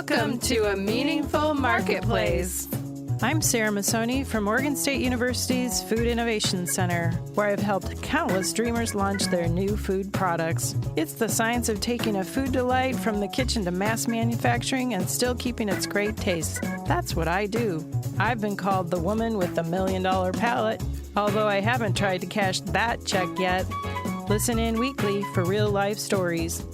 Welcome to A Meaningful Marketplace. I'm Sarah Masoni from Oregon State University's Food Innovation Center, where I've helped countless dreamers launch their new food products. It's the science of taking a food delight from the kitchen to mass manufacturing and still keeping its great taste. That's what I do. I've been called the woman with the $1 million palate, although I haven't tried to cash that check yet. Listen in weekly for real-life stories.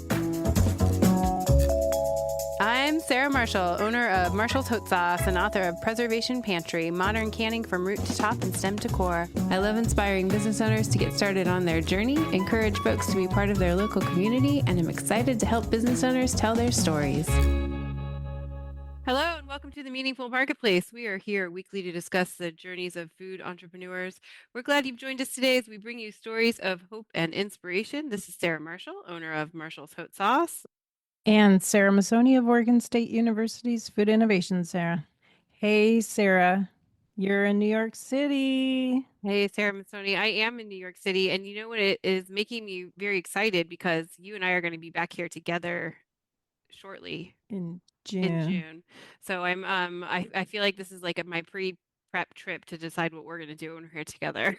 I'm Sarah Marshall, owner of Marshall's Hot Sauce and author of Preservation Pantry, modern canning from root to top and stem to core. I love inspiring business owners to get started on their journey, encourage folks to be part of their local community, and I'm excited to help business owners tell their stories. Hello and welcome to the Meaningful Marketplace. We are here weekly to discuss the journeys of food entrepreneurs. We're glad you've joined us today as we bring you stories of hope and inspiration. This is Sarah Marshall, owner of Marshall's Hot Sauce. And Sarah Masoni of Oregon State University's Food Innovation Center. Hey, Sarah, you're in New York City. Hey, Sarah Masoni. I am in New York City, and you know what? It is making me very excited because you and I are going to be back here together shortly In in June. June. So I feel like this is like my pre-prep trip to decide what we're going to do when we're here together.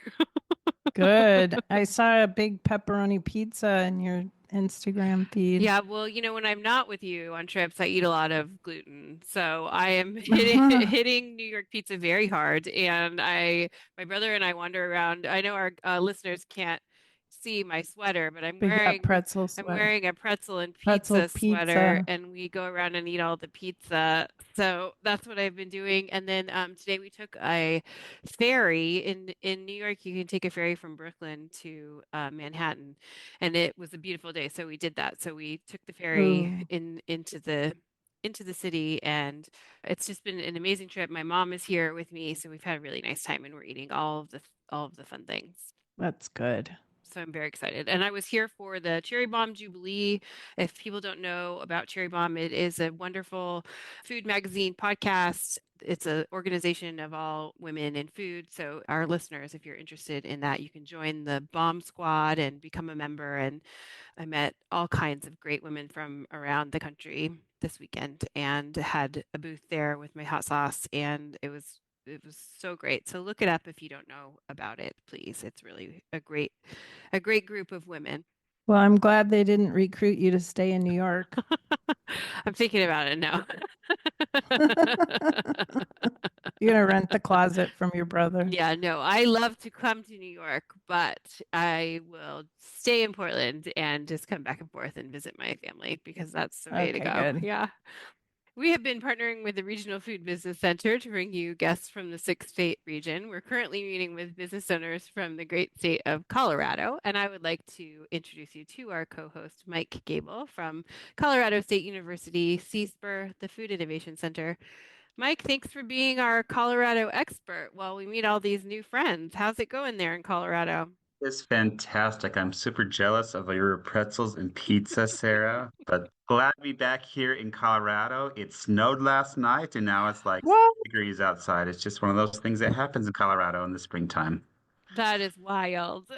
Good. I saw a big pepperoni pizza in your Instagram feed. Yeah, well, you know, when I'm not with you on trips, I eat a lot of gluten. So I am hitting New York pizza very hard. And my brother and I wander around. I know our listeners can't see my sweater, but I'm Big wearing pretzel sweater. I'm wearing a pretzel and Pretzel pizza sweater, pizza. and we go around and eat all the pizza. So that's what I've been doing. And then today we took a ferry in New York. You can take a ferry from Brooklyn to Manhattan, and it was a beautiful day. So we did that. So we took the ferry into the city, and it's just been an amazing trip. My mom is here with me, so we've had a really nice time, and we're eating all of the fun things. That's good. So I'm very excited. And I was here for the Cherry Bomb Jubilee. If people don't know about Cherry Bomb, it is a wonderful food magazine podcast. It's an organization of all women in food. So our listeners, if you're interested in that, you can join the Bomb Squad and become a member. And I met all kinds of great women from around the country this weekend and had a booth there with my hot sauce. And it was so great. So look it up if you don't know about it, please. It's really a great group of women. Well, I'm glad they didn't recruit you to stay in New York. I'm thinking about it now. You're going to rent the closet from your brother. Yeah, no, I love to come to New York, but I will stay in Portland and just come back and forth and visit my family because that's the way to go. Good. Yeah. We have been partnering with the Regional Food Business Center to bring you guests from the 6-state region. We're currently meeting with business owners from the great state of Colorado, and I would like to introduce you to our co-host, Mike Gabel from Colorado State University, CSPR, the Food Innovation Center. Mike, thanks for being our Colorado expert while we meet all these new friends. How's it going there in Colorado? It's fantastic. I'm super jealous of your pretzels and pizza, Sarah, but glad to be back here in Colorado. It snowed last night and now it's like 6 degrees outside. It's just one of those things that happens in Colorado in the springtime. That is wild.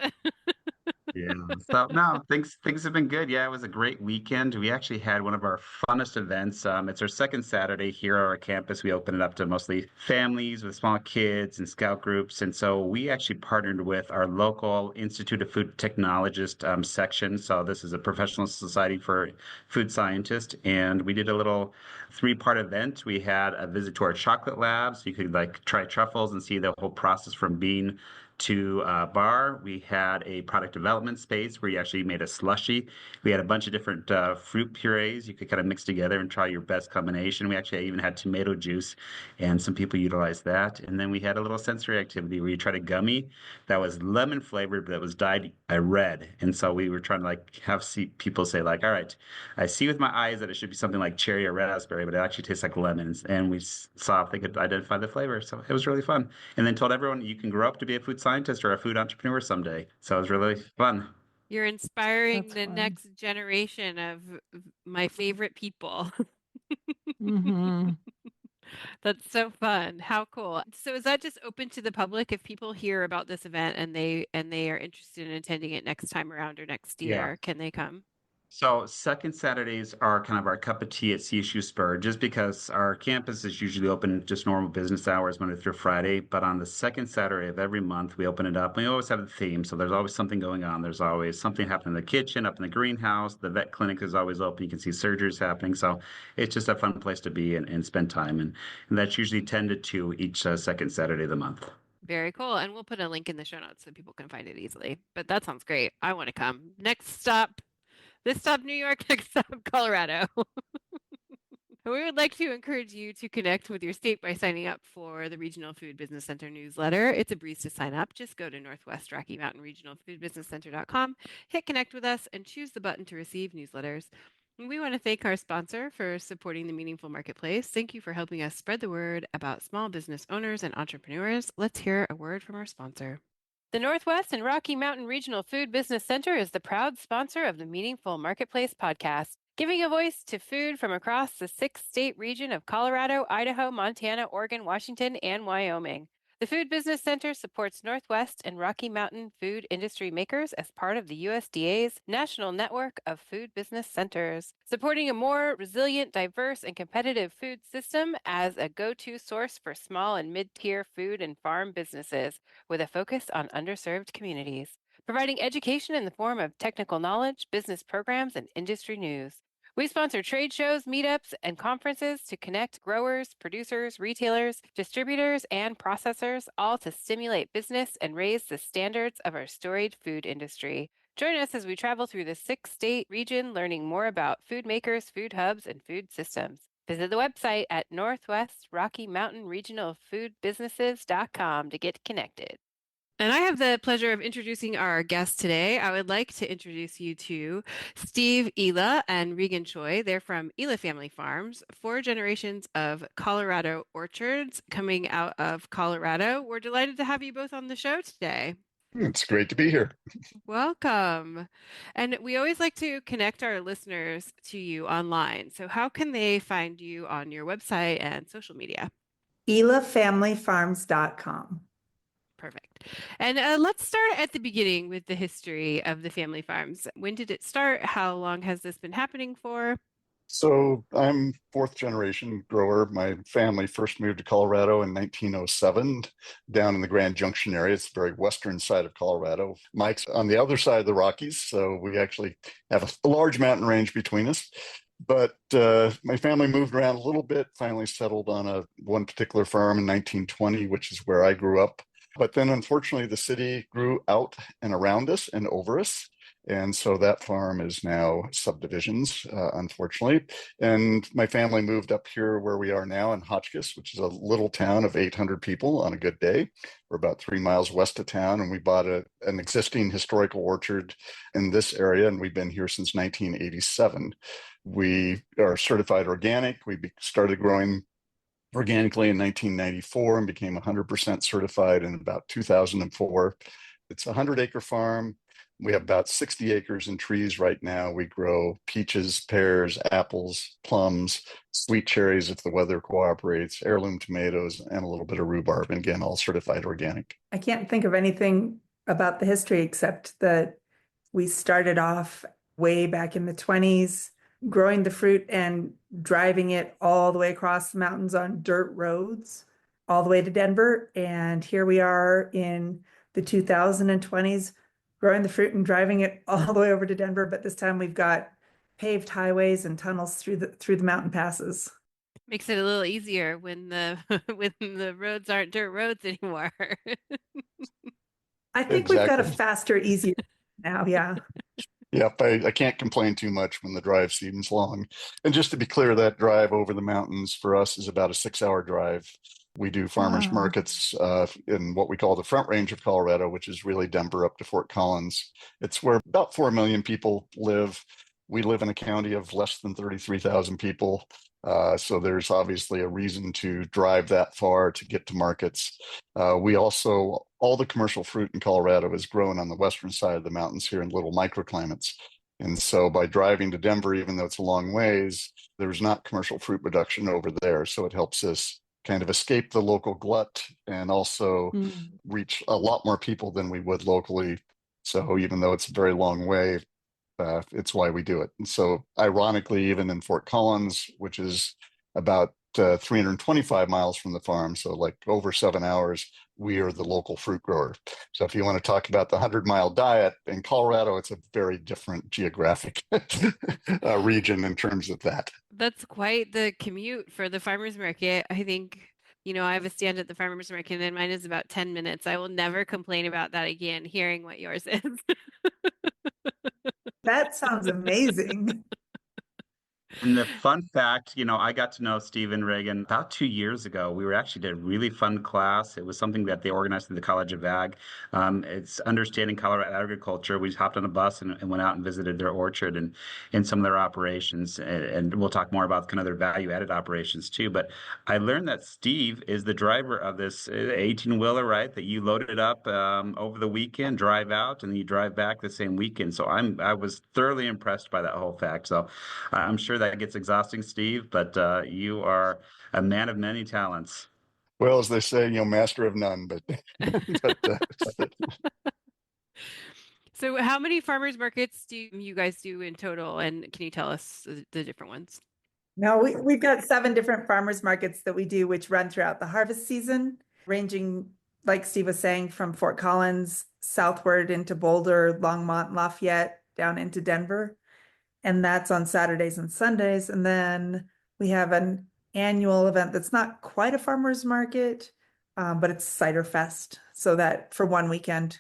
Yeah. So no, things have been good. Yeah, it was a great weekend. We actually had one of our funnest events. It's our second Saturday here at our campus. We open it up to mostly families with small kids and scout groups. And so we actually partnered with our local Institute of Food Technologists section. So this is a professional society for food scientists. And we did a little 3-part event. We had a visit to our chocolate lab. So you could like try truffles and see the whole process from bean to bar. We had a product development space where you actually made a slushy. We had a bunch of different fruit purees you could kind of mix together and try your best combination. We actually even had tomato juice, and some people utilized that. And then we had a little sensory activity where you tried a gummy that was lemon flavored, but it was dyed red. And so we were trying to like have people say like, all right, I see with my eyes that it should be something like cherry or raspberry, but it actually tastes like lemons. And we saw if they could identify the flavor. So it was really fun. And then told everyone you can grow up to be a food scientist or a food entrepreneur someday. So it was really fun. You're inspiring That's the fun. next generation of my favorite people. Mm-hmm. That's so fun. How cool. So is that just open to the public if people hear about this event and they are interested in attending it next time around or next year, can they come? So second Saturdays are kind of our cup of tea at CSU Spur, just because our campus is usually open just normal business hours Monday through Friday. But on the second Saturday of every month, we open it up. We always have a theme, so there's always something going on. There's always something happening in the kitchen, up in the greenhouse. The vet clinic is always open. You can see surgeries happening. So it's just a fun place to be and spend time. And that's usually 10 to 2 each second Saturday of the month. Very cool. And we'll put a link in the show notes so people can find it easily. But that sounds great. I want to come. Next stop, this stop, New York, next stop, Colorado. We would like to encourage you to connect with your state by signing up for the Regional Food Business Center newsletter. It's a breeze to sign up. Just go to Northwest Rocky Mountain Regional Food Business Center.com, hit connect with us, and choose the button to receive newsletters. We want to thank our sponsor for supporting the Meaningful Marketplace. Thank you for helping us spread the word about small business owners and entrepreneurs. Let's hear a word from our sponsor. The Northwest and Rocky Mountain Regional Food Business Center is the proud sponsor of the Meaningful Marketplace podcast, giving a voice to food from across the 6-state region of Colorado, Idaho, Montana, Oregon, Washington, and Wyoming. The Food Business Center supports Northwest and Rocky Mountain food industry makers as part of the USDA's National Network of Food Business Centers, supporting a more resilient, diverse, and competitive food system as a go-to source for small and mid-tier food and farm businesses with a focus on underserved communities, providing education in the form of technical knowledge, business programs, and industry news. We sponsor trade shows, meetups, and conferences to connect growers, producers, retailers, distributors, and processors, all to stimulate business and raise the standards of our storied food industry. Join us as we travel through the 6-state region, learning more about food makers, food hubs, and food systems. Visit the website at Northwest Rocky Mountain Regional Food Businesses.com to get connected. And I have the pleasure of introducing our guest today. I would like to introduce you to Steve, Ela, and Regan Choi. They're from Ela Family Farms, 4 generations of Colorado orchards coming out of Colorado. We're delighted to have you both on the show today. It's great to be here. Welcome. And we always like to connect our listeners to you online. So how can they find you on your website and social media? elafamilyfarms.com. Perfect. And let's start at the beginning with the history of the family farms. When did it start? How long has this been happening for? So I'm fourth generation grower. My family first moved to Colorado in 1907 down in the Grand Junction area. It's the very western side of Colorado. Mike's on the other side of the Rockies, so we actually have a large mountain range between us. But my family moved around a little bit, finally settled on one particular farm in 1920, which is where I grew up. But then, unfortunately, the city grew out and around us and over us. And so that farm is now subdivisions, unfortunately. And my family moved up here where we are now in Hotchkiss, which is a little town of 800 people on a good day. We're about 3 miles west of town, and we bought an existing historical orchard in this area, and we've been here since 1987. We are certified organic. We started growing organically in 1994 and became 100% certified in about 2004. It's a 100-acre farm. We have about 60 acres in trees right now. We grow peaches, pears, apples, plums, sweet cherries if the weather cooperates, heirloom tomatoes, and a little bit of rhubarb. And again, all certified organic. I can't think of anything about the history except that we started off way back in the 20s, growing the fruit and driving it all the way across the mountains on dirt roads, all the way to Denver. And here we are in the 2020s, growing the fruit and driving it all the way over to Denver. But this time we've got paved highways and tunnels through the mountain passes. Makes it a little easier when the when the roads aren't dirt roads anymore. I think we've got a faster, easier now. Yeah. Yep, I can't complain too much when the drive seems long. And just to be clear, that drive over the mountains for us is about a 6-hour drive. We do farmers markets in what we call the Front Range of Colorado, which is really Denver up to Fort Collins. It's where about 4 million people live. We live in a county of less than 33,000 people. So there's obviously a reason to drive that far to get to markets. All the commercial fruit in Colorado is grown on the western side of the mountains here in little microclimates. And so by driving to Denver, even though it's a long ways, there's not commercial fruit production over there. So it helps us kind of escape the local glut and also reach a lot more people than we would locally. So even though it's a very long way, It's why we do it. And so ironically, even in Fort Collins, which is about 325 miles from the farm, so like over 7 hours, we are the local fruit grower. So if you want to talk about the 100-mile diet in Colorado, it's a very different geographic region in terms of that. That's quite the commute for the farmer's market. I think, I have a stand at the farmer's market and mine is about 10 minutes. I will never complain about that again, hearing what yours is. That sounds amazing. And the fun fact, I got to know Stephen Regan about 2 years ago. We actually did a really fun class. It was something that they organized through the College of Ag. It's understanding Colorado agriculture. We hopped on a bus and went out and visited their orchard and some of their operations. And we'll talk more about kind of their value-added operations too. But I learned that Steve is the driver of this 18-wheeler, right? That you loaded up over the weekend, drive out, and then you drive back the same weekend. So I was thoroughly impressed by that whole fact. So I'm sure that gets exhausting, Steve, but you are a man of many talents. Well, as they say, master of none, but, So how many farmers markets do you guys do in total? And can you tell us the different ones? No, we've got 7 different farmers markets that we do, which run throughout the harvest season, ranging, like Steve was saying, from Fort Collins southward into Boulder, Longmont, Lafayette, down into Denver. And that's on Saturdays and Sundays. And then we have an annual event that's not quite a farmer's market, but it's Cider Fest. So that for one weekend,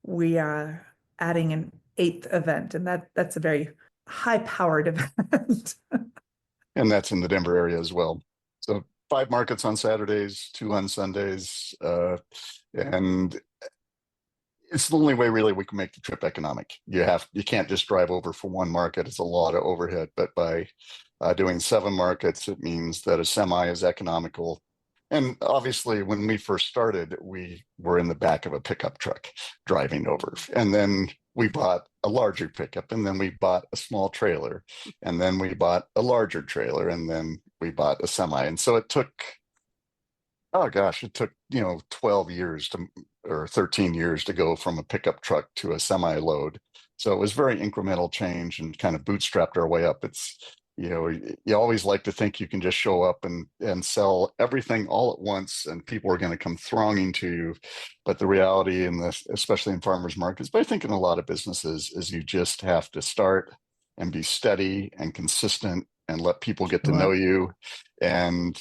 we are adding an 8th event, and that's a very high-powered event. and that's in the Denver area as well. So 5 markets on Saturdays, 2 on Sundays, and it's the only way really we can make the trip economic. You can't just drive over for one market. It's a lot of overhead, but by doing 7 markets, it means that a semi is economical. And obviously when we first started, we were in the back of a pickup truck driving over, and then we bought a larger pickup, and then we bought a small trailer, and then we bought a larger trailer, and then we bought a semi. And so it took 12 years or 13 years to go from a pickup truck to a semi load. So it was very incremental change and kind of bootstrapped our way up. It's, you always like to think you can just show up and sell everything all at once and people are going to come thronging to you. But the reality in this, especially in farmers markets, but I think in a lot of businesses, is you just have to start and be steady and consistent and let people get to know you, and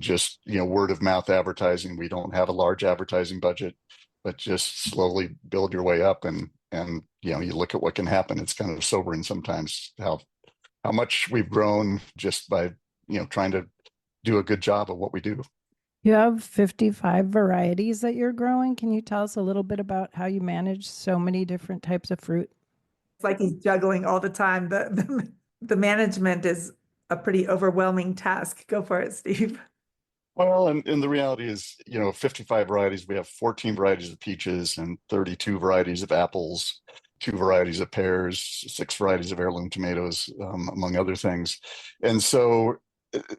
just, word of mouth advertising. We don't have a large advertising budget, but just slowly build your way up, and you look at what can happen. It's kind of sobering sometimes how much we've grown just by, trying to do a good job of what we do. You have 55 varieties that you're growing. Can you tell us a little bit about how you manage so many different types of fruit? It's like he's juggling all the time. The management is a pretty overwhelming task. Go for it, Steve. Well, and the reality is, 55 varieties. We have 14 varieties of peaches and 32 varieties of apples, 2 varieties of pears, 6 varieties of heirloom tomatoes, among other things. And so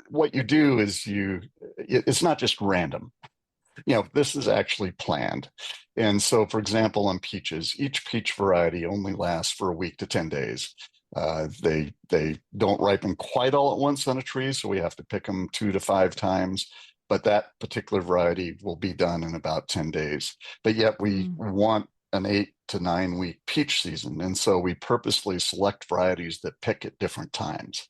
what you do is it's not just random. This is actually planned. And so, for example, on peaches, each peach variety only lasts for a week to 10 days. They don't ripen quite all at once on a tree, so we have to pick them 2 to 5 times. But that particular variety will be done in about 10 days. But yet we want an 8 to 9 week peach season. And so we purposely select varieties that pick at different times.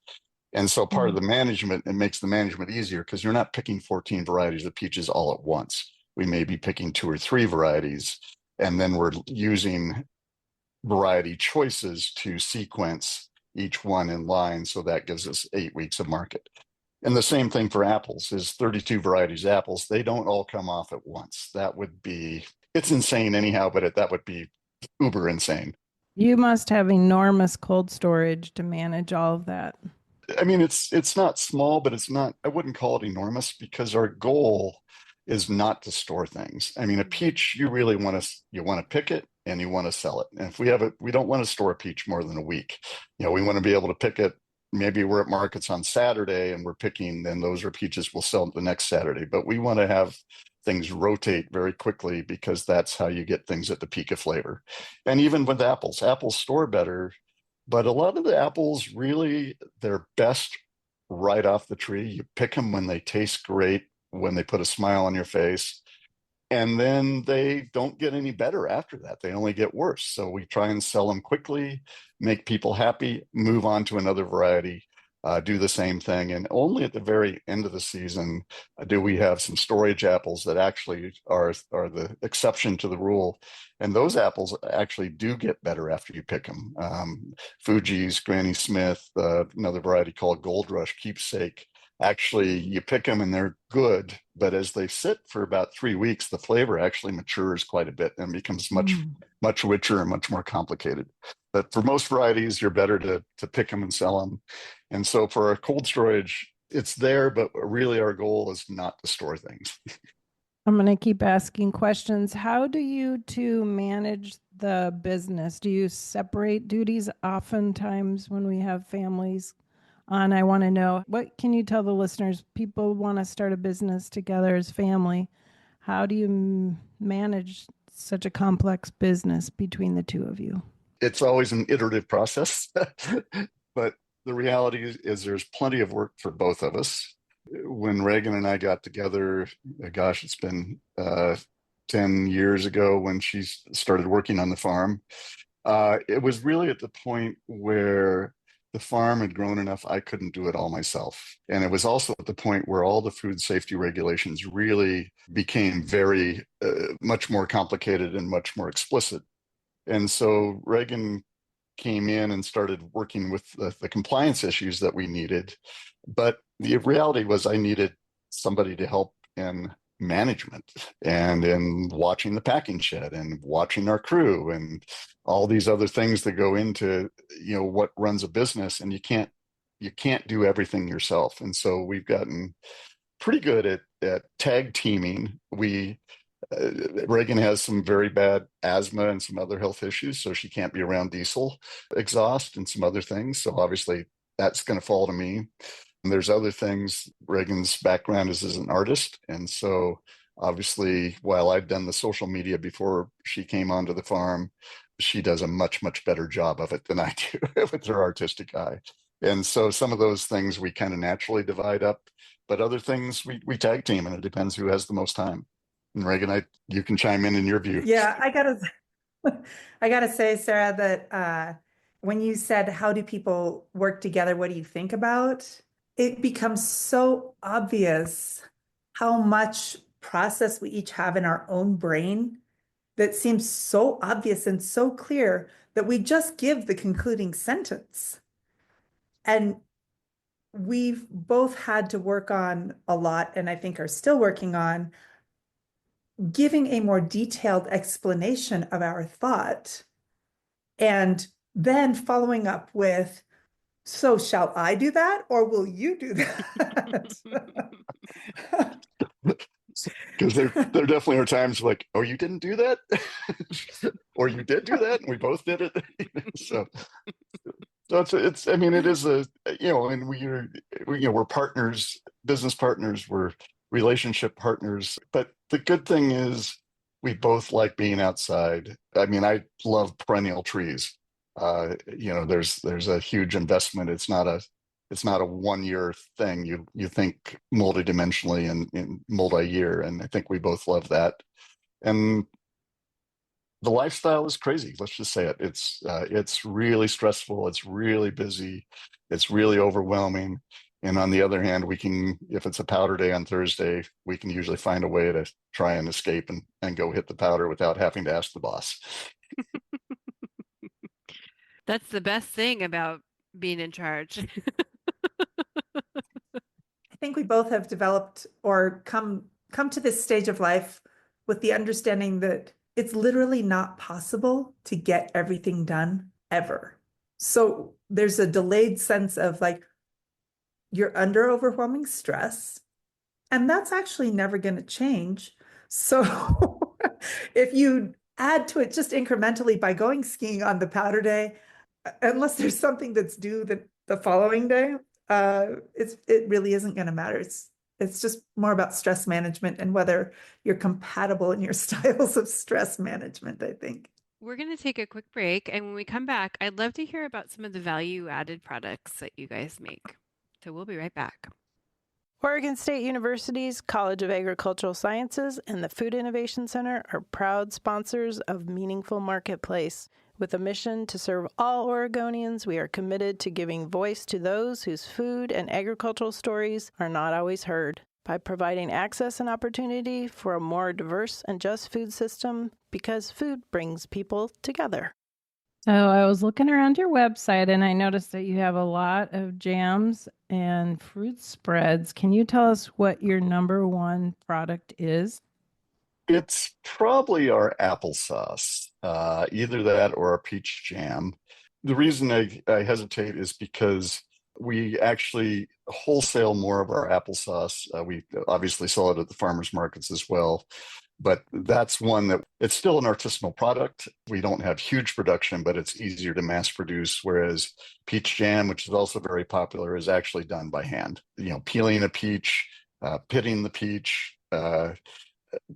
And so part of the management, it makes the management easier because you're not picking 14 varieties of peaches all at once. We may be picking 2 or 3 varieties, and then we're using variety choices to sequence each one in line. So that gives us 8 weeks of market. And the same thing for apples is 32 varieties of apples. They don't all come off at once. It's insane anyhow, but that would be uber insane. You must have enormous cold storage to manage all of that. I mean, it's not small, but I wouldn't call it enormous, because our goal is not to store things. I mean, a peach, you really want to pick it and you want to sell it. And if we don't want to store a peach more than a week. We want to be able to pick it. Maybe we're at markets on Saturday and we're picking, then those are peaches we'll sell the next Saturday. But we want to have things rotate very quickly, because that's how you get things at the peak of flavor. And even with apples store better But a lot of the apples really, they're best right off the tree. You pick them when they taste great, when they put a smile on your face, and then they don't get any better after that. They only get worse. So we try and sell them quickly, make people happy, move on to another variety, do the same thing. And only at the very end of the season do we have some storage apples that actually are the exception to the rule. And those apples actually do get better after you pick them. Fuji's, Granny Smith, another variety called Gold Rush, Keepsake. Actually, you pick them and they're good, but as they sit for about 3 weeks, the flavor actually matures quite a bit and becomes much richer and much more complicated. But for most varieties, you're better to pick them and sell them. And so for our cold storage, it's there, but really our goal is not to store things. I'm going to keep asking questions. How do you two manage the business? Do you separate duties oftentimes when we have families on? I want to know, what can you tell the listeners? People want to start a business together as family. How do you manage such a complex business between the two of you? It's always an iterative process, but the reality is there's plenty of work for both of us. When Regan and I got together, gosh, it's been 10 years ago when she started working on the farm. It was really at the point where the farm had grown enough I couldn't do it all myself. And it was also at the point where all the food safety regulations really became very much more complicated and much more explicit. And so Reagan came in and started working with the compliance issues that we needed. But the reality was I needed somebody to help in management and in watching the packing shed and watching our crew and all these other things that go into, what runs a business. And you can't do everything yourself. And so we've gotten pretty good at tag teaming. Reagan has some very bad asthma and some other health issues, so she can't be around diesel exhaust and some other things. So obviously that's going to fall to me. And there's other things. Reagan's background is as an artist. And so obviously, while I've done the social media before she came onto the farm, she does a much, much better job of it than I do with her artistic eye. And so some of those things we kind of naturally divide up, but other things we tag team, and it depends who has the most time. And Reagan, you can chime in your view. Yeah, I gotta say, Sarah, that when you said, how do people work together? What do you think about? It becomes so obvious how much process we each have in our own brain that seems so obvious and so clear that we just give the concluding sentence. And we've both had to work on a lot, and I think are still working on giving a more detailed explanation of our thought, and then following up with, so shall I do that or will you do that? Because there definitely are times like, oh, you didn't do that? Or you did do that and we both did it. So it's I mean, it is and we're partners, business partners, we're relationship partners. But the good thing is we both like being outside. I mean, I love perennial trees. There's a huge investment. It's not a 1 year thing. You think multidimensionally and multi-year, and I think we both love that. And the lifestyle is crazy. Let's just say it. It's really stressful. It's really busy. It's really overwhelming. And on the other hand, if it's a powder day on Thursday, we can usually find a way to try and escape and go hit the powder without having to ask the boss. That's the best thing about being in charge. I think we both have developed or come to this stage of life with the understanding that it's literally not possible to get everything done ever. So there's a delayed sense of like, you're under overwhelming stress, and that's actually never going to change. So if you add to it just incrementally by going skiing on the powder day, unless there's something that's due the following day, it really isn't going to matter. It's just more about stress management and whether you're compatible in your styles of stress management, I think. We're going to take a quick break. And when we come back, I'd love to hear about some of the value added products that you guys make. So we'll be right back. Oregon State University's College of Agricultural Sciences and the Food Innovation Center are proud sponsors of Meaningful Marketplace. With a mission to serve all Oregonians, we are committed to giving voice to those whose food and agricultural stories are not always heard. By providing access and opportunity for a more diverse and just food system, because food brings people together. So I was looking around your website and I noticed that you have a lot of jams and fruit spreads. Can you tell us what your number one product is? It's probably our applesauce, either that or a peach jam. The reason I hesitate is because we actually wholesale more of our applesauce. We obviously sell it at the farmers markets as well. But that's one that it's still an artisanal product. We don't have huge production, but it's easier to mass produce. Whereas peach jam, which is also very popular, is actually done by hand. Peeling a peach, pitting the peach,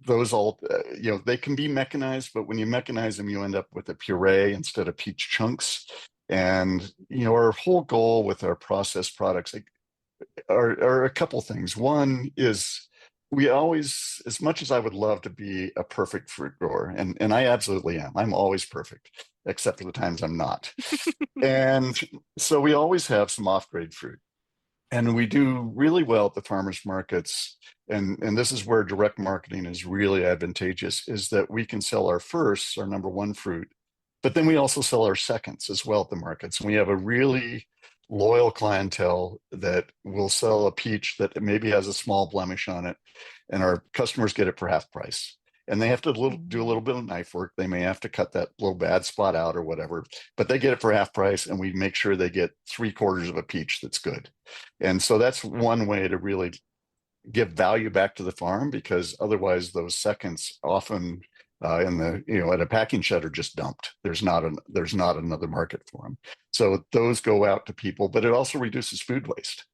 those all, they can be mechanized, but when you mechanize them, you end up with a puree instead of peach chunks. And, our whole goal with our processed products are a couple things. One is, we always, as much as I would love to be a perfect fruit grower, and I absolutely am, I'm always perfect, except for the times I'm not. And so we always have some off-grade fruit. And we do really well at the farmers markets. And this is where direct marketing is really advantageous, is that we can sell our firsts, our number one fruit, but then we also sell our seconds as well at the markets. And we have a really loyal clientele that will sell a peach that maybe has a small blemish on it, and our customers get it for half price. And they have to do a little bit of knife work. They may have to cut that little bad spot out or whatever, but they get it for half price, and we make sure they get 3/4 of a peach that's good. And so that's one way to really give value back to the farm, because otherwise those seconds often at a packing shed are just dumped. There's not another market for them. So those go out to people, but it also reduces food waste.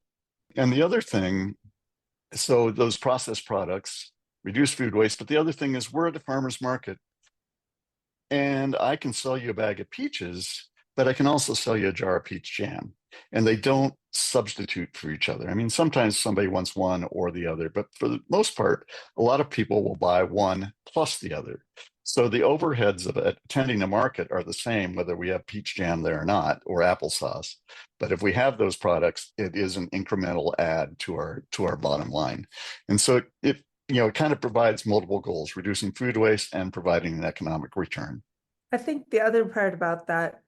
And the other thing, so those processed products reduce food waste, but the other thing is, we're at a farmer's market and I can sell you a bag of peaches, but I can also sell you a jar of peach jam, and they don't substitute for each other. I mean, sometimes somebody wants one or the other, but for the most part, a lot of people will buy one plus the other. So the overheads of attending a market are the same, whether we have peach jam there or not, or applesauce. But if we have those products, it is an incremental add to our bottom line. And so it kind of provides multiple goals: reducing food waste and providing an economic return. I think the other part about that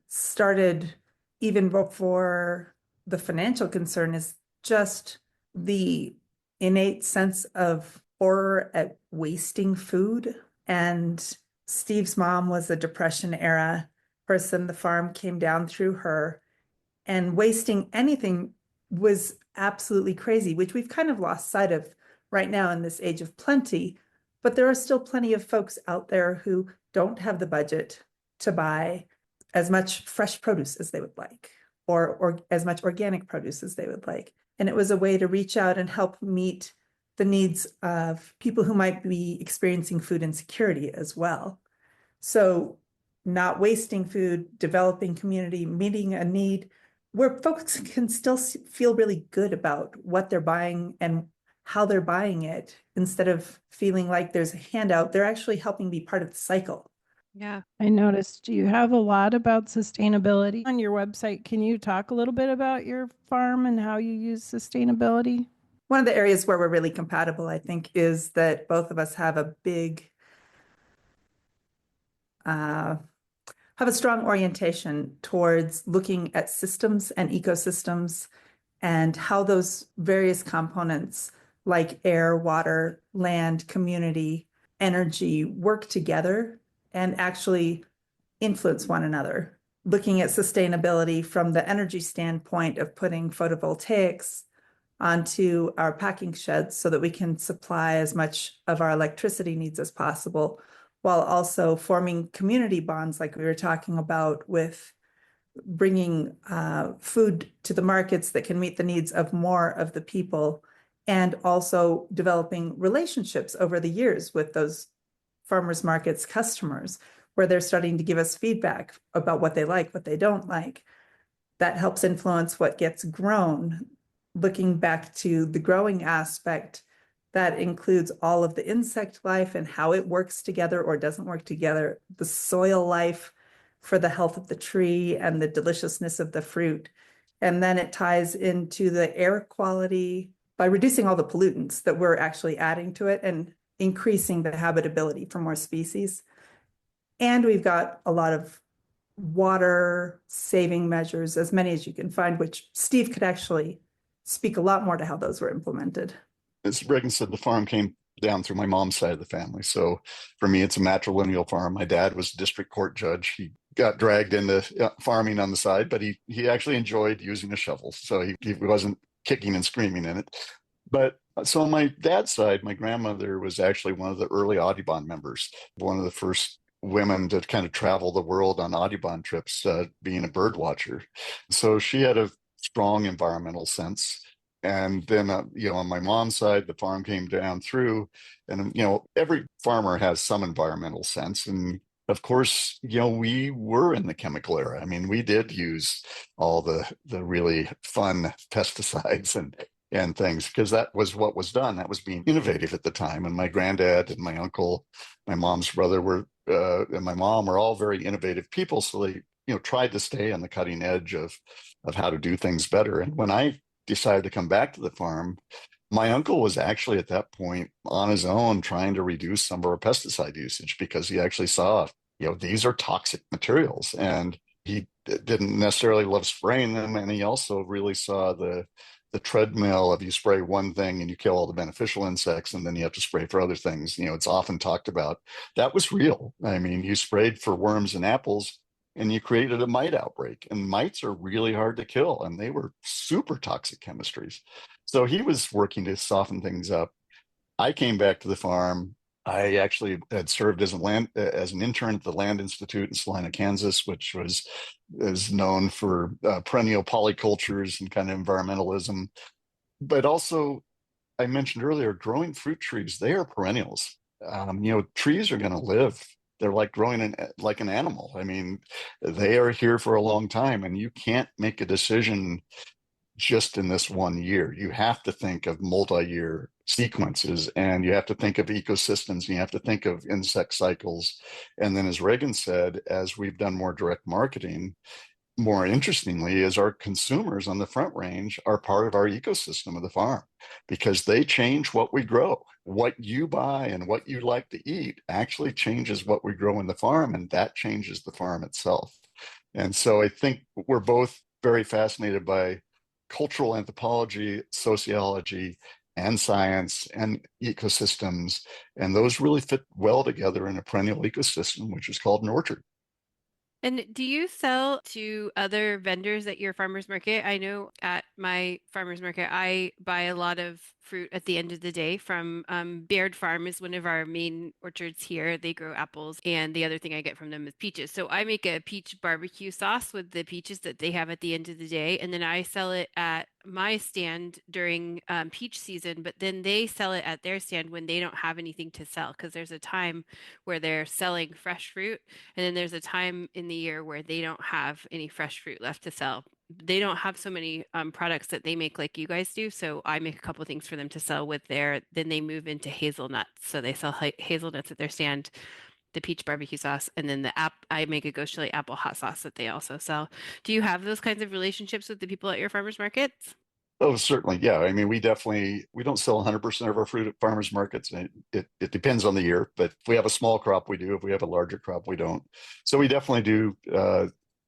started even before the financial concern is just the innate sense of horror at wasting food. And Steve's mom was a Depression era person. The farm came down through her, and wasting anything was absolutely crazy, which we've kind of lost sight of right now in this age of plenty. But there are still plenty of folks out there who don't have the budget to buy as much fresh produce as they would like, or as much organic produce as they would like. And it was a way to reach out and help meet the needs of people who might be experiencing food insecurity as well. So not wasting food, developing community, meeting a need where folks can still feel really good about what they're buying and how they're buying it, instead of feeling like there's a handout. They're actually helping be part of the cycle. Yeah. I noticed you have a lot about sustainability on your website. Can you talk a little bit about your farm and how you use sustainability? One of the areas where we're really compatible, I think, is that both of us have a strong orientation towards looking at systems and ecosystems and how those various components like air, water, land, community, energy work together and actually influence one another. Looking at sustainability from the energy standpoint of putting photovoltaics onto our packing sheds so that we can supply as much of our electricity needs as possible, while also forming community bonds like we were talking about, with bringing food to the markets that can meet the needs of more of the people, and also developing relationships over the years with those farmers markets customers, where they're starting to give us feedback about what they like, what they don't like. That helps influence what gets grown. Looking back to the growing aspect, that includes all of the insect life and how it works together or doesn't work together, the soil life for the health of the tree and the deliciousness of the fruit. And then it ties into the air quality by reducing all the pollutants that we're actually adding to it and increasing the habitability for more species. And we've got a lot of water saving measures, as many as you can find, which Steve could actually speak a lot more to how those were implemented. As Reagan said, the farm came down through my mom's side of the family. So for me, it's a matrilineal farm. My dad was a district court judge. He got dragged into farming on the side, but he actually enjoyed using a shovel. So he wasn't kicking and screaming in it. But so on my dad's side, my grandmother was actually one of the early Audubon members, one of the first women to kind of travel the world on Audubon trips, being a bird watcher. So she had a strong environmental sense. And then, on my mom's side, the farm came down through, and, every farmer has some environmental sense. And of course, we were in the chemical era. I mean, we did use all the really fun pesticides and things, because that was what was done. That was being innovative at the time. And my granddad and my uncle, my mom's brother and my mom were all very innovative people. So they, tried to stay on the cutting edge of how to do things better. And when I decided to come back to the farm, my uncle was actually at that point on his own trying to reduce some of our pesticide usage, because he actually saw, these are toxic materials, and he didn't necessarily love spraying them. And he also really saw the treadmill of you spray one thing and you kill all the beneficial insects, and then you have to spray for other things. It's often talked about. That was real. I mean, you sprayed for worms and apples, and you created a mite outbreak, and mites are really hard to kill, and they were super toxic chemistries. So he was working to soften things up. I came back to the farm. I actually had served as an intern at the Land Institute in Salina, Kansas, which is known for perennial polycultures and kind of environmentalism. But also, I mentioned earlier, growing fruit trees, they are perennials. Trees are going to live. They're like growing like an animal. I mean, they are here for a long time, and you can't make a decision just in this one year. You have to think of multi-year sequences, and you have to think of ecosystems, and you have to think of insect cycles. And then, as Reagan said, as we've done more direct marketing, more interestingly, is our consumers on the Front Range are part of our ecosystem of the farm, because they change what we grow. What you buy and what you like to eat actually changes what we grow in the farm, and that changes the farm itself. And so I think we're both very fascinated by cultural anthropology, sociology, and science and ecosystems. And those really fit well together in a perennial ecosystem, which is called an orchard. And do you sell to other vendors at your farmer's market? I know at my farmer's market, I buy a lot of fruit at the end of the day from Baird Farm is one of our main orchards here. They grow apples, and the other thing I get from them is peaches. So I make a peach barbecue sauce with the peaches that they have at the end of the day, and then I sell it at my stand during peach season, but then they sell it at their stand when they don't have anything to sell, because there's a time where they're selling fresh fruit, and then there's a time in the year where they don't have any fresh fruit left to sell. They don't have so many products that they make like you guys do. So I make a couple things for them to sell with then they move into hazelnuts. So they sell hazelnuts at their stand, the peach barbecue sauce, and then I make a ghost chili apple hot sauce that they also sell. Do you have those kinds of relationships with the people at your farmers markets? Oh, certainly. Yeah. I mean, we don't sell 100% of our fruit at farmers markets. And it depends on the year, but if we have a small crop, we do. If we have a larger crop, we don't. So we definitely do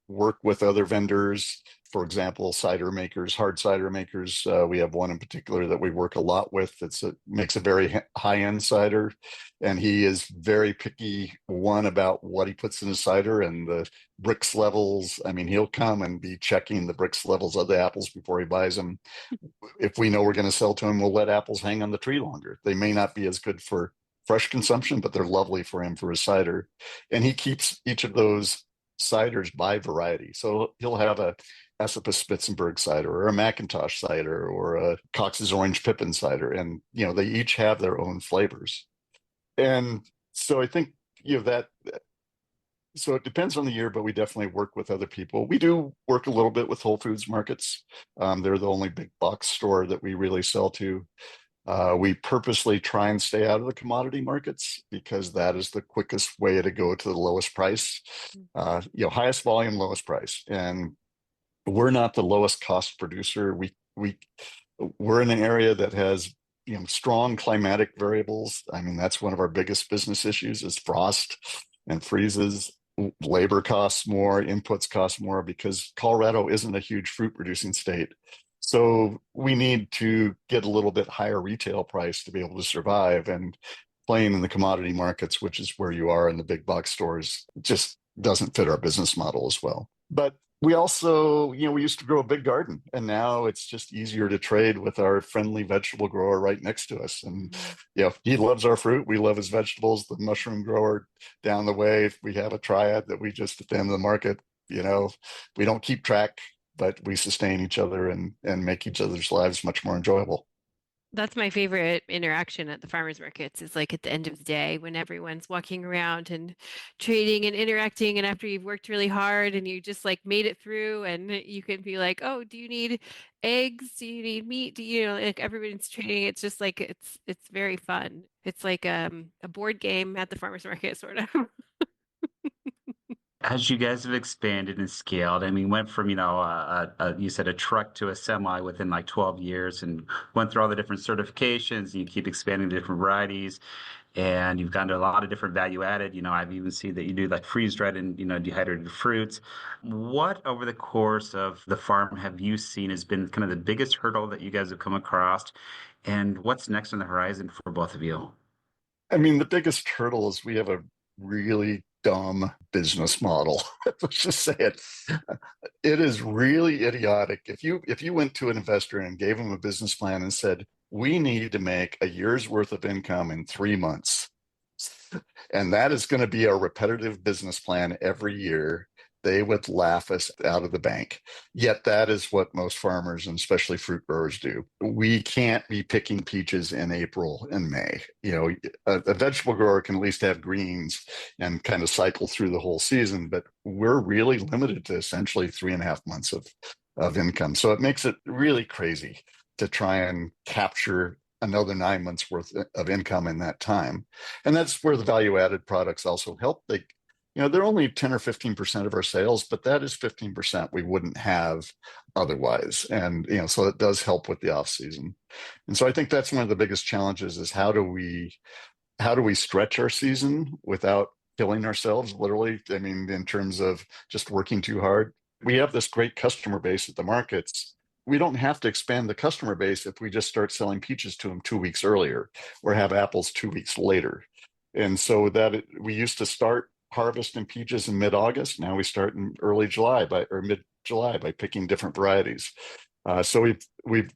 work with other vendors. For example, cider makers, hard cider makers. We have one in particular that we work a lot with that makes a very high-end cider. And he is very picky, about what he puts in his cider and the Brix levels. I mean, he'll come and be checking the Brix levels of the apples before he buys them. If we know we're going to sell to him, we'll let apples hang on the tree longer. They may not be as good for fresh consumption, but they're lovely for him for his cider. And he keeps each of those ciders by variety. So he'll have a Esopus Spitzenberg cider or a Macintosh cider or a Cox's Orange Pippin cider. And, they each have their own flavors. And so I think, that So it depends on the year, but we definitely work with other people. We do work a little bit with Whole Foods markets. They're the only big box store that we really sell to. We purposely try and stay out of the commodity markets because that is the quickest way to go to the lowest price. Highest volume, lowest price. And we're not the lowest cost producer. We're in an area that has strong climatic variables. I mean, that's one of our biggest business issues is frost and freezes. Labor costs more, inputs cost more because Colorado isn't a huge fruit producing state. So we need to get a little bit higher retail price to be able to survive. And playing in the commodity markets, which is where you are in the big box stores, just doesn't fit our business model as well. But we also, we used to grow a big garden, and now it's just easier to trade with our friendly vegetable grower right next to us. And he loves our fruit. We love his vegetables. The mushroom grower down the way, we have a triad that we just at the end of the market, we don't keep track, but we sustain each other and make each other's lives much more enjoyable. That's my favorite interaction at the farmers markets is like at the end of the day when everyone's walking around and trading and interacting. And after you've worked really hard and you just like made it through and you can be like, oh, do you need eggs? Do you need meat? Like everybody's trading. It's just like it's very fun. It's like a board game at the farmers market, sort of. As you guys have expanded and scaled, I mean, went from, you said a truck to a semi within like 12 years and went through all the different certifications. You keep expanding the different varieties and you've gone to a lot of different value added. I've even seen that you do like freeze dried and, dehydrated fruits. What over the course of the farm have you seen has been kind of the biggest hurdle that you guys have come across? And what's next on the horizon for both of you? I mean, the biggest hurdle is we have a really dumb business model. Let's just say it. It is really idiotic. If you went to an investor and gave them a business plan and said, we need to make a year's worth of income in 3 months, and that is going to be our repetitive business plan every year, they would laugh us out of the bank. Yet that is what most farmers and especially fruit growers do. We can't be picking peaches in April and May. A vegetable grower can at least have greens and kind of cycle through the whole season, but we're really limited to essentially 3.5 months of income. So it makes it really crazy to try and capture another 9 months worth of income in that time. And that's where the value added products also help. They're only 10 or 15% of our sales, but that is 15% we wouldn't have otherwise. And, so it does help with the off season. And so I think that's one of the biggest challenges is how do we stretch our season without killing ourselves, literally? I mean, in terms of just working too hard. We have this great customer base at the markets. We don't have to expand the customer base if we just start selling peaches to them 2 weeks earlier or have apples 2 weeks later. And so we used to start harvesting peaches in mid-August. Now we start in early July or mid-July by picking different varieties. So we've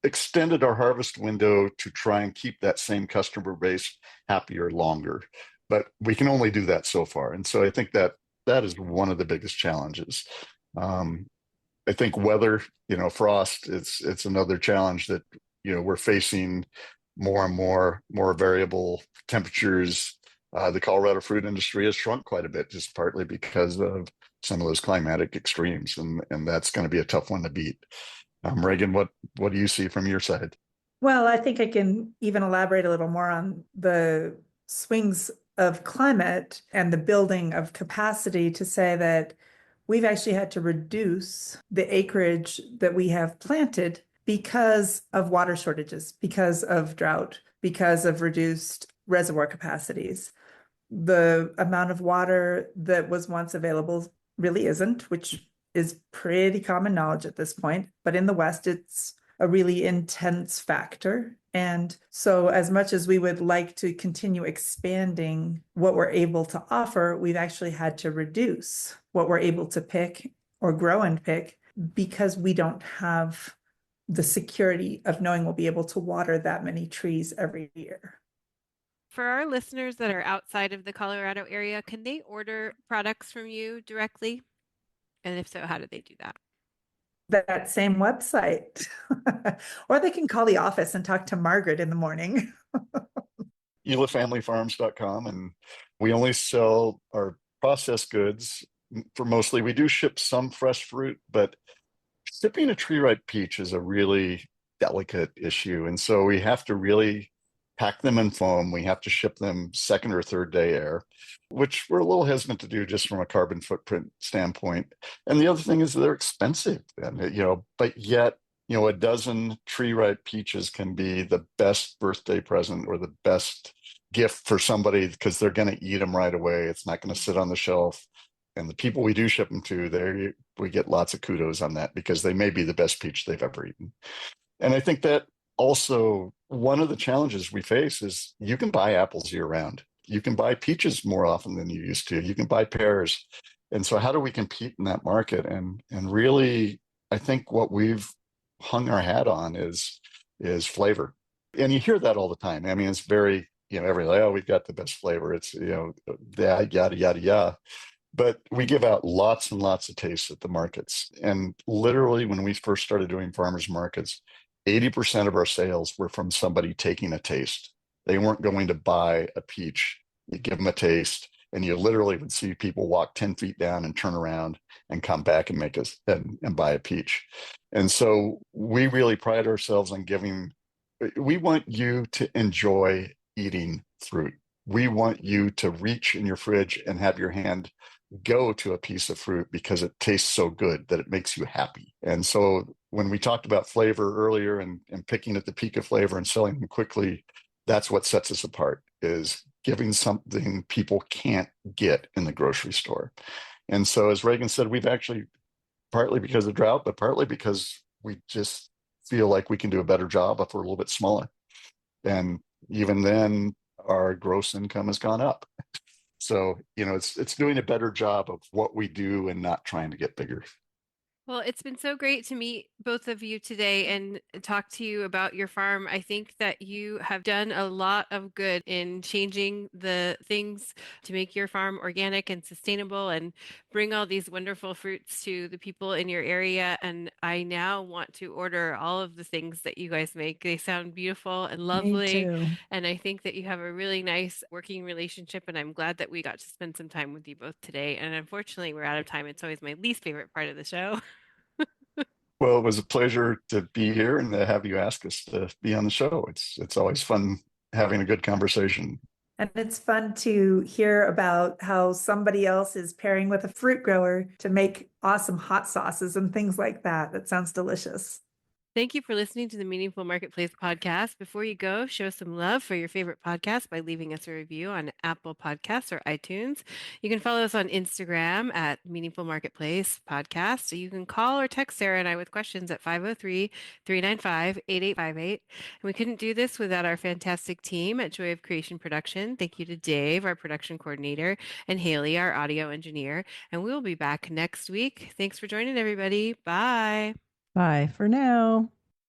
extended our harvest window to try and keep that same customer base happier longer. But we can only do that so far. And so I think that is one of the biggest challenges. I think weather, frost, it's another challenge that, we're facing more and more variable temperatures. The Colorado fruit industry has shrunk quite a bit, just partly because of some of those climatic extremes. And that's going to be a tough one to beat. Reagan, what do you see from your side? Well, I think I can even elaborate a little more on the swings of climate and the building of capacity to say that we've actually had to reduce the acreage that we have planted because of water shortages, because of drought, because of reduced reservoir capacities. The amount of water that was once available really isn't, which is pretty common knowledge at this point. But in the West, it's a really intense factor. And so as much as we would like to continue expanding what we're able to offer, we've actually had to reduce what we're able to pick or grow and pick because we don't have the security of knowing we'll be able to water that many trees every year. For our listeners that are outside of the Colorado area, can they order products from you directly? And if so, how do they do that? That same website. Or they can call the office and talk to Margaret in the morning. ElaFamilyFarms.com. And we only sell our processed goods for mostly. We do ship some fresh fruit, but shipping a tree ripe peach is a really delicate issue. And so we have to really pack them in foam. We have to ship them second or third day air, which we're a little hesitant to do just from a carbon footprint standpoint. And the other thing is they're expensive, and but yet, a dozen tree ripe peaches can be the best birthday present or the best gift for somebody because they're going to eat them right away. It's not going to sit on the shelf. And the people we do ship them to, we get lots of kudos on that because they may be the best peach they've ever eaten. And I think that also one of the challenges we face is you can buy apples year round. You can buy peaches more often than you used to. You can buy pears. And so how do we compete in that market? And really, I think what we've hung our hat on is flavor. And you hear that all the time. I mean, it's very, everybody, oh, we've got the best flavor. It's, that yada, yada, yada. But we give out lots and lots of tastes at the markets. And literally, when we first started doing farmers markets, 80% of our sales were from somebody taking a taste. They weren't going to buy a peach. You give them a taste, and you literally would see people walk 10 feet down and turn around and come back and make us and buy a peach. And so we really pride ourselves on we want you to enjoy eating fruit. We want you to reach in your fridge and have your hand go to a piece of fruit because it tastes so good that it makes you happy. And so when we talked about flavor earlier and picking at the peak of flavor and selling them quickly, that's what sets us apart, is giving something people can't get in the grocery store. And so, as Regan said, we've actually, partly because of drought, but partly because we just feel like we can do a better job if we're a little bit smaller. And even then, our gross income has gone up. So, it's doing a better job of what we do and not trying to get bigger. Well, it's been so great to meet both of you today and talk to you about your farm. I think that you have done a lot of good in changing the things to make your farm organic and sustainable and bring all these wonderful fruits to the people in your area. And I now want to order all of the things that you guys make. They sound beautiful and Me lovely. too. And I think that you have a really nice working relationship. And I'm glad that we got to spend some time with you both today. And unfortunately, we're out of time. It's always my least favorite part of the show. Well, it was a pleasure to be here and to have you ask us to be on the show. It's always fun having a good conversation. And it's fun to hear about how somebody else is pairing with a fruit grower to make awesome hot sauces and things like that. That sounds delicious. Thank you for listening to the Meaningful Marketplace podcast. Before you go, show some love for your favorite podcast by leaving us a review on Apple Podcasts or iTunes. You can follow us on Instagram at Meaningful Marketplace Podcast. So you can call or text Sarah and I with questions at 503-395-8858. And we couldn't do this without our fantastic team at Joy of Creation Production. Thank you to Dave, our production coordinator, and Haley, our audio engineer. And we'll be back next week. Thanks for joining, everybody. Bye. Bye for now.